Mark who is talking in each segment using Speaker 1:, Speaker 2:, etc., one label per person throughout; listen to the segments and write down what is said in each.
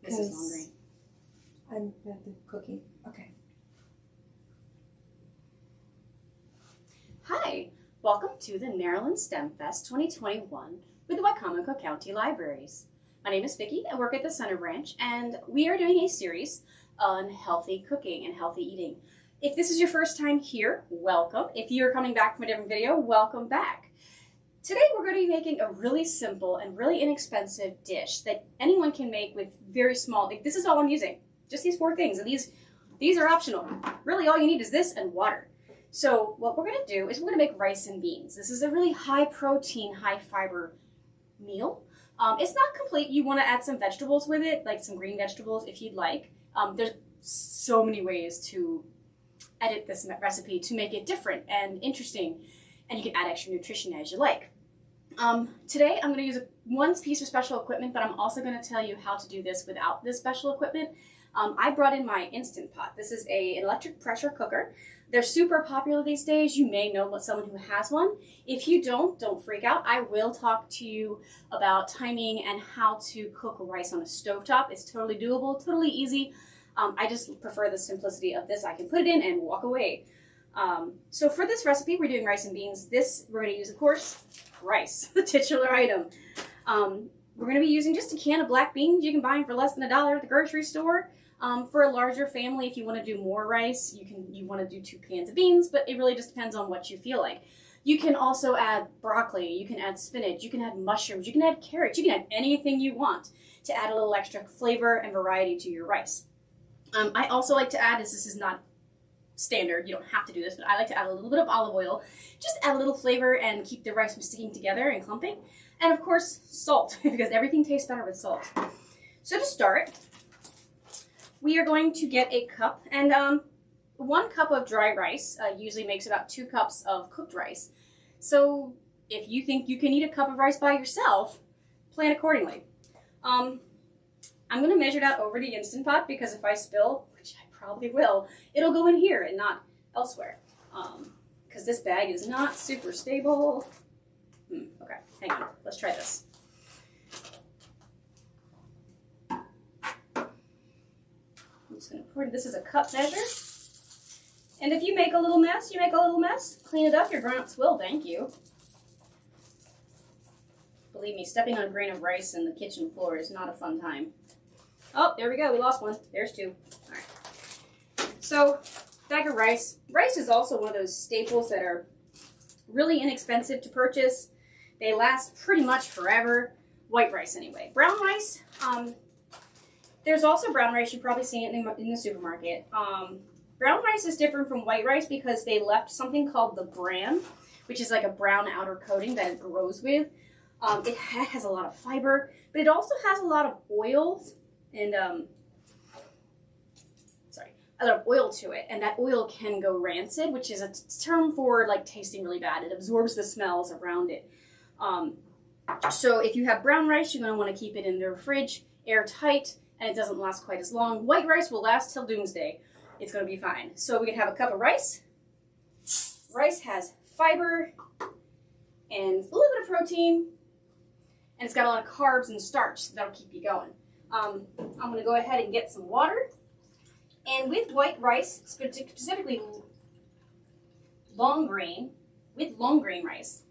Speaker 1: This is long grain.
Speaker 2: I'm at the cookie. Okay.
Speaker 1: Hi, welcome to the Maryland STEM Fest 2021 with the Wicomico County Libraries. My name is Vicki. I work at the Center Branch, and we are doing a series on healthy cooking and healthy eating. If this is your first time here, welcome. If you're coming back from a different video, welcome back. Today we're going to be making a really simple and really inexpensive dish that anyone can make with very small, this is all I'm using, just these 4 things, and these are optional. Really all you need is this and water. So what we're going to do is we're going to make rice and beans. This is a really high protein, high fiber meal. It's not complete. You want to add some vegetables with it, like some green vegetables if you'd like. There's so many ways to edit this recipe to make it different and interesting, and you can add extra nutrition as you like. Today I'm going to use one piece of special equipment, but I'm also going to tell you how to do this without this special equipment. I brought in my Instant Pot. This is an electric pressure cooker. They're super popular these days. You may know someone who has one. If you don't freak out. I will talk to you about timing and how to cook rice on a stovetop. It's totally doable, totally easy. I just prefer the simplicity of this. I can put it in and walk away. So for this recipe, we're doing rice and beans. We're going to use, of course, rice, the titular item. We're going to be using just a can of black beans. You can buy them for less than $1 at the grocery store. For a larger family, if you want to do more rice, you want to do 2 cans of beans, but it really just depends on what you feel like. You can also add broccoli, you can add spinach, you can add mushrooms, you can add carrots, you can add anything you want to add a little extra flavor and variety to your rice. I also like to add, this is not standard, you don't have to do this, but I like to add a little bit of olive oil, just add a little flavor and keep the rice from sticking together and clumping. And of course, salt, because everything tastes better with salt. So to start, we are going to get a cup, and 1 cup of dry rice usually makes about 2 cups of cooked rice. So if you think you can eat a cup of rice by yourself, plan accordingly. I'm going to measure that over the Instant Pot because if I spill, which I probably will, it'll go in here and not elsewhere. Because this bag is not super stable. Okay, hang on. Let's try this. I'm just going to pour it. This is a cup measure. And if you make a little mess, you make a little mess. Clean it up. Your grown-ups will. Thank you. Believe me, stepping on a grain of rice in the kitchen floor is not a fun time. Oh, there we go. We lost one. There's 2. All right. So, bag of rice. Rice is also one of those staples that are really inexpensive to purchase. They last pretty much forever. White rice, anyway. Brown rice, there's also brown rice. You've probably seen it in the supermarket. Brown rice is different from white rice because they left something called the bran, which is like a brown outer coating that it grows with. It has a lot of fiber, but it also has a lot of oils and a lot of oil to it, and that oil can go rancid, which is a term for like tasting really bad. It absorbs the smells around it. So if you have brown rice, you're going to want to keep it in the fridge, airtight, and it doesn't last quite as long. White rice will last till doomsday. It's going to be fine. So we can have a cup of rice. Rice has fiber and a little bit of protein, and it's got a lot of carbs and starch, so that'll keep you going. I'm going to go ahead and get some water. And with white rice, specifically long grain, with long grain rice,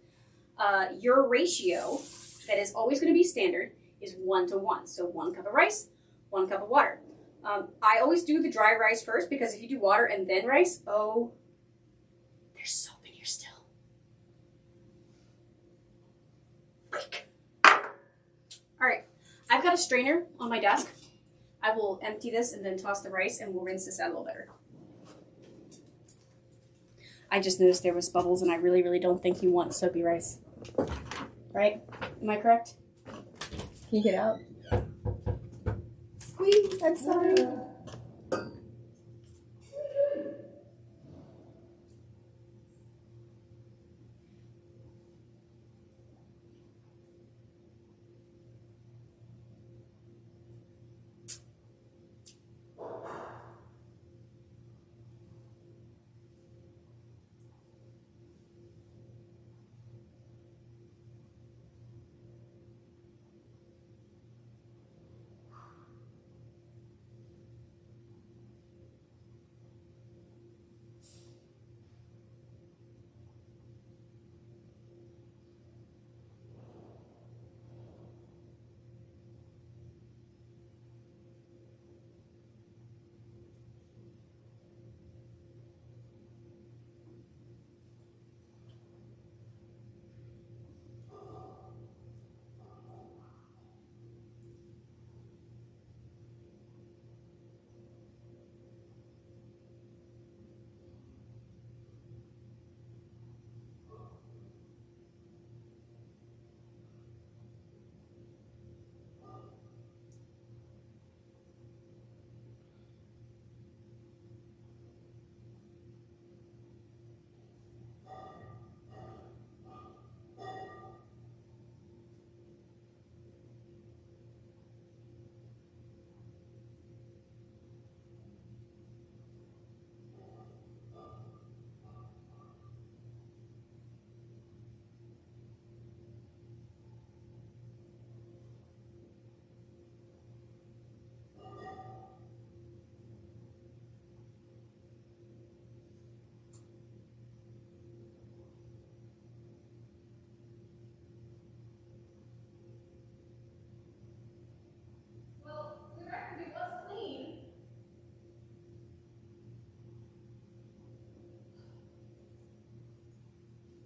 Speaker 1: your ratio that is always going to be standard is 1 to 1. So 1 cup of rice, 1 cup of water. I always do the dry rice first because if you do water and then rice, oh, there's soap in here still. Quick. All right, I've got a strainer on my desk. I will empty this and then toss the rice, and we'll rinse this out a little better. I just noticed there was bubbles, and I really, really don't think you want soapy rice. Right? Am I correct?
Speaker 2: Can you get out? Squeeze, I'm sorry.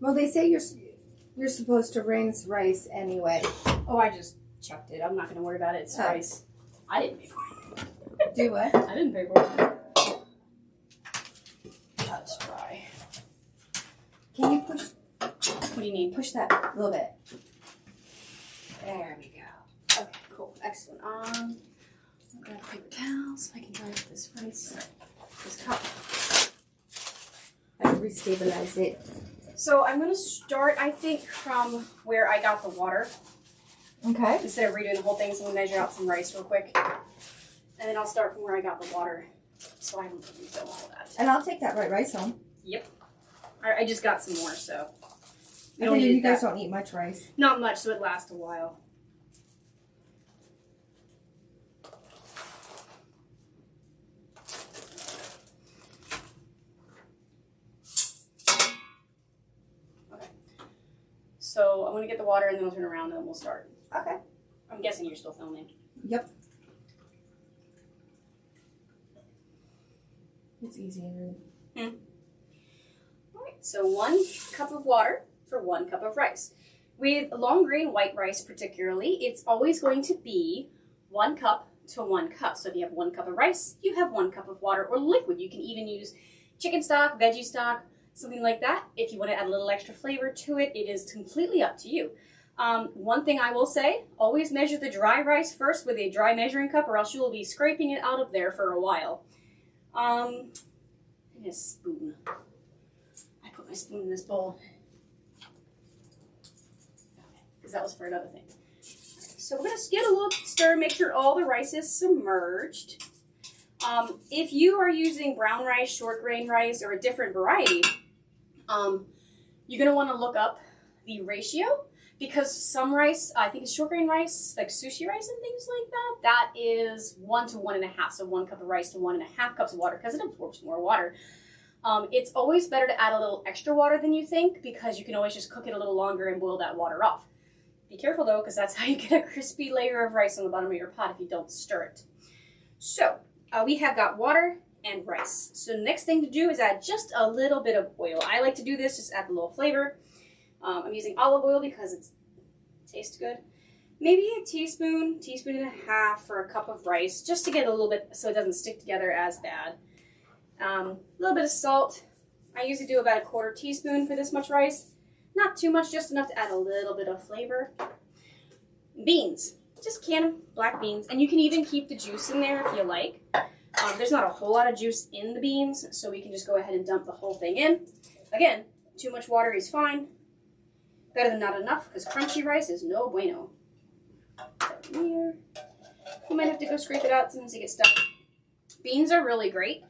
Speaker 2: Well, they say you're supposed to rinse rice anyway.
Speaker 1: Oh, I just chucked it. I'm not going to worry about it. It's rice. I didn't pay for it.
Speaker 2: Do what?
Speaker 1: I didn't pay for it. That's dry.
Speaker 2: Can you push?
Speaker 1: What do you mean?
Speaker 2: Push that a little bit.
Speaker 1: There we go. Okay, cool. Excellent. I'll grab paper towels so I can dry up this rice. This cup.
Speaker 2: I restabilize it.
Speaker 1: So I'm going to start, I think, from where I got the water.
Speaker 2: Okay.
Speaker 1: Instead of redoing the whole thing, so I'm going to measure out some rice real quick. And then I'll start from where I got the water. So I don't refill all that.
Speaker 2: And I'll take that white rice home.
Speaker 1: Yep. I just got some more, so.
Speaker 2: I think you guys don't eat much rice.
Speaker 1: Not much, so it lasts a while. Okay. So I'm going to get the water and then I'll turn around and then we'll start.
Speaker 2: Okay.
Speaker 1: I'm guessing you're still filming.
Speaker 2: Yep. It's easy and rude.
Speaker 1: Alright, so 1 cup of water for 1 cup of rice. With long grain white rice particularly, it's always going to be 1 cup to 1 cup. So if you have 1 cup of rice, you have 1 cup of water or liquid. You can even use chicken stock, veggie stock, something like that. If you want to add a little extra flavor to it, it is completely up to you. One thing I will say, always measure the dry rice first with a dry measuring cup or else you will be scraping it out of there for a while. And a spoon. I put my spoon in this bowl. Because that was for another thing. So we're going to get a little stir, make sure all the rice is submerged. If you are using brown rice, short grain rice, or a different variety, you're going to want to look up the ratio because some rice, I think it's short grain rice, like sushi rice and things like that, that is 1 to 1.5. So 1 cup of rice to 1.5 cups of water because it absorbs more water. It's always better to add a little extra water than you think because you can always just cook it a little longer and boil that water off. Be careful though, because that's how you get a crispy layer of rice on the bottom of your pot if you don't stir it. So we have got water and rice. So the next thing to do is add just a little bit of oil. I like to do this, just add a little flavor. I'm using olive oil because it tastes good. Maybe a teaspoon, teaspoon and a half for a cup of rice, just to get a little bit so it doesn't stick together as bad. A little bit of salt. I usually do about a 1/4 teaspoon for this much rice. Not too much, just enough to add a little bit of flavor. Beans. Just canned black beans. And you can even keep the juice in there if you like. There's not a whole lot of juice in the beans, so we can just go ahead and dump the whole thing in. Again, too much water is fine. Better than not enough, because crunchy rice is no bueno. Here. You might have to go scrape it out sometimes you get stuck. Beans are really great.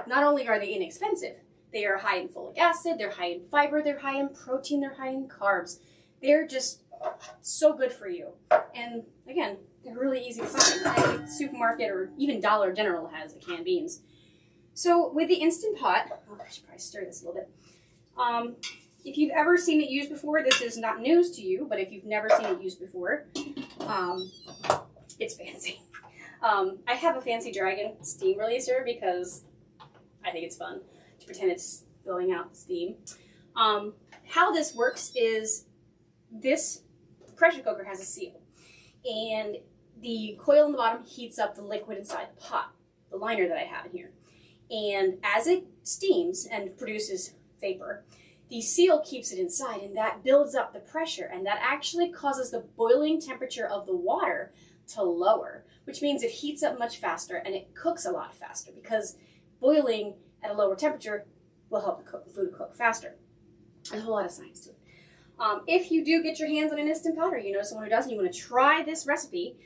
Speaker 1: Not only are they inexpensive, they are high in folic acid, they're high in fiber, they're high in protein, they're high in carbs. They're just so good for you. And again, they're really easy to find. Any supermarket or even Dollar General has the canned beans. So with the Instant Pot, I should probably stir this a little bit. If you've ever seen it used before, this is not news to you, but if you've never seen it used before, it's fancy. I have a fancy dragon steam releaser because I think it's fun to pretend it's blowing out steam. How this works is this pressure cooker has a seal, and the coil in the bottom heats up the liquid inside the pot, the liner that I have in here. And as it steams and produces vapor, the seal keeps it inside, and that builds up the pressure, and that actually causes the boiling temperature of the water to lower, which means it heats up much faster and it cooks a lot faster because boiling at a lower temperature will help the food cook faster. There's a whole lot of science to it. If you do get your hands on an Instant Pot, or you know someone who does, and you want to try this recipe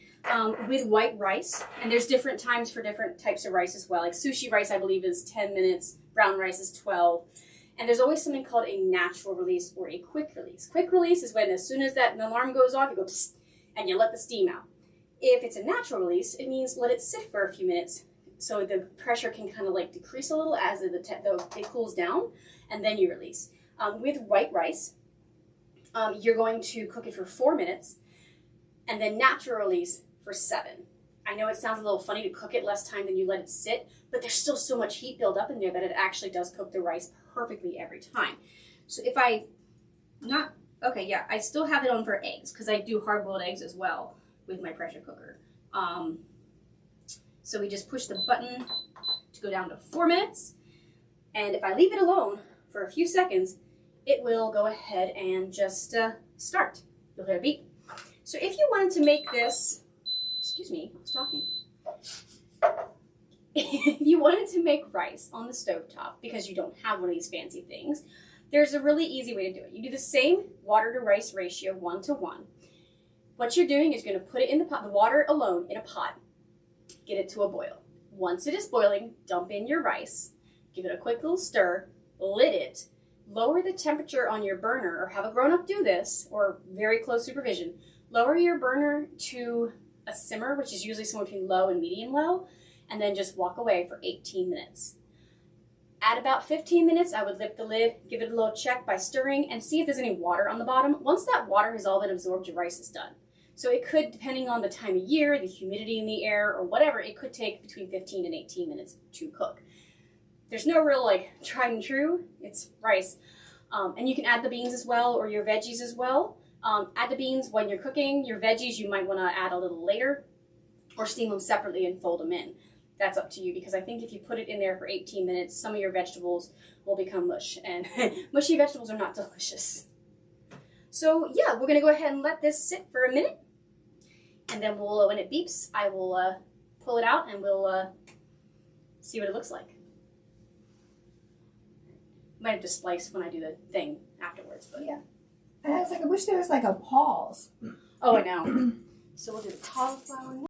Speaker 1: with white rice, and there's different times for different types of rice as well. Like sushi rice, I believe, is 10 minutes. Brown rice is 12. And there's always something called a natural release or a quick release. Quick release is when as soon as that alarm goes off, you go psst, and you let the steam out. If it's a natural release, it means let it sit for a few minutes so the pressure can kind of like decrease a little as it cools down, and then you release. With white rice, you're going to cook it for 4 minutes, and then natural release for 7. I know it sounds a little funny to cook it less time than you let it sit, but there's still so much heat built up in there that it actually does cook the rice perfectly every time. So if I Okay, yeah, I still have it on for eggs because I do hard-boiled eggs as well with my pressure cooker. So we just push the button to go down to 4 minutes. And if I leave it alone for a few seconds, it will go ahead and just start. You'll hear a beep. So if you wanted to make this, excuse me, I was talking. If you wanted to make rice on the stovetop because you don't have one of these fancy things, there's a really easy way to do it. You do the same water to rice ratio, 1-to-1. What you're doing is going to put it in the pot, the water alone in a pot. Get it to a boil. Once it is boiling, dump in your rice, give it a quick little stir, lid it, lower the temperature on your burner, or have a grown-up do this, or very close supervision. Lower your burner to a simmer, which is usually somewhere between low and medium low, and then just walk away for 18 minutes. At about 15 minutes, I would lift the lid, give it a little check by stirring, and see if there's any water on the bottom. Once that water has all been absorbed, your rice is done. So it could, depending on the time of year, the humidity in the air, or whatever, it could take between 15 and 18 minutes to cook. There's no real, tried and true. It's rice. And you can add the beans as well, or your veggies as well. Add the beans when you're cooking. Your veggies, you might want to add a little later, or steam them separately and fold them in. That's up to you, because I think if you put it in there for 18 minutes, some of your vegetables will become mush, and mushy vegetables are not delicious. So yeah, we're going to go ahead and let this sit for a minute, and then when it beeps, I will pull it out and we'll see what it looks like. Might have to slice when I do the thing afterwards, but
Speaker 2: yeah. And I was like, I wish there was like a pause.
Speaker 1: Oh, I know. So we'll do the cauliflower.